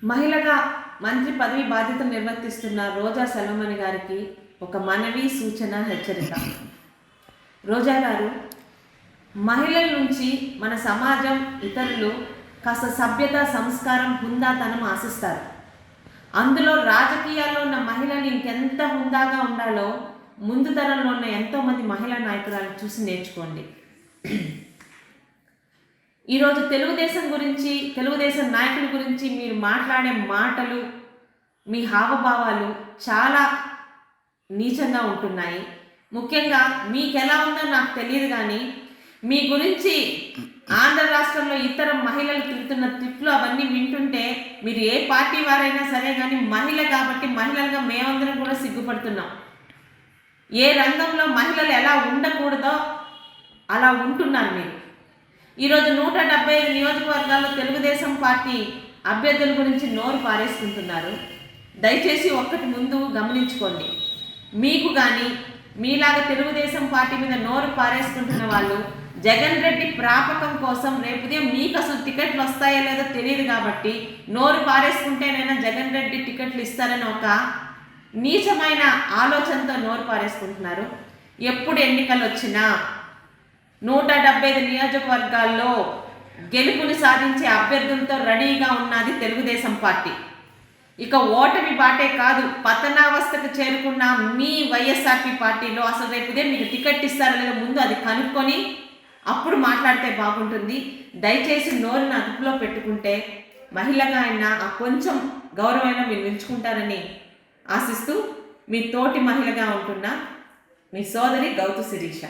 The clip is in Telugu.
మహిళగా మంత్రి పదవి బాధ్యతలు నిర్వర్తిస్తున్న రోజా సెల్వమణి గారికి ఒక మనవి, సూచన, హెచ్చరిక. రోజా గారు, మహిళల నుంచి మన సమాజం, ఇతరులు కాస్త సభ్యత, సంస్కారం, హుందాతనం ఆశిస్తారు. అందులో రాజకీయాల్లో ఉన్న మహిళలు ఇంకెంత హుందాగా ఉండాలో ముందు తరంలో ఉన్న ఎంతోమంది మహిళా నాయకురాలను చూసి నేర్చుకోండి. ఈరోజు తెలుగుదేశం గురించి, తెలుగుదేశం నాయకుల గురించి మీరు మాట్లాడే మాటలు, మీ హావభావాలు చాలా నీచంగా ఉంటున్నాయి. ముఖ్యంగా మీకు ఎలా ఉందో నాకు తెలియదు, కానీ మీ గురించి ఆంధ్ర రాష్ట్రంలో ఇతర మహిళలు తిరుగుతున్న తిట్లు అవన్నీ వింటుంటే మీరు ఏ పార్టీ వారైనా సరే కానీ మహిళ కాబట్టి మహిళలుగా మేమందరం కూడా సిగ్గుపడుతున్నాం. ఏ రంగంలో మహిళలు ఎలా ఉండకూడదో అలా ఉంటున్నారు మీరు. ఈరోజు 175 నియోజకవర్గాల్లో తెలుగుదేశం పార్టీ అభ్యర్థుల గురించి నోరు పారేసుకుంటున్నారు. దయచేసి ఒక్కటి ముందు గమనించుకోండి. మీకు కానీ మీలాగా తెలుగుదేశం పార్టీ మీద నోరు పారేసుకుంటున్న వాళ్ళు జగన్ రెడ్డి ప్రాపకం కోసం రేపు ఉదయం మీకు అసలు టికెట్లు వస్తాయో లేదో తెలియదు కాబట్టి నోరు పారేసుకుంటేనైనా జగన్ రెడ్డి టికెట్లు ఇస్తారని ఒక నీచమైన ఆలోచనతో నోరు పారేసుకుంటున్నారు. ఎప్పుడు ఎన్నికలు వచ్చినా 175 నియోజకవర్గాల్లో గెలుపుని సాధించే అభ్యర్థులతో రెడీగా ఉన్నది తెలుగుదేశం పార్టీ. ఇక ఓటమి బాటే కాదు, పతనావస్థకు చేరుకున్న మీ వైఎస్ఆర్పీ పార్టీలో అసలు రేపుదే మీకు టికెట్ ఇస్తారో లేదో ముందు అది కనుక్కొని అప్పుడు మాట్లాడితే బాగుంటుంది. దయచేసి నోరుని అదుపులో పెట్టుకుంటే మహిళగా అయినా ఆ కొంచెం గౌరవమైనా మీరు నిలుచుకుంటారని ఆశిస్తూ మీ తోటి మహిళగా ఉంటున్న మీ సోదరి గౌతు శిరీష.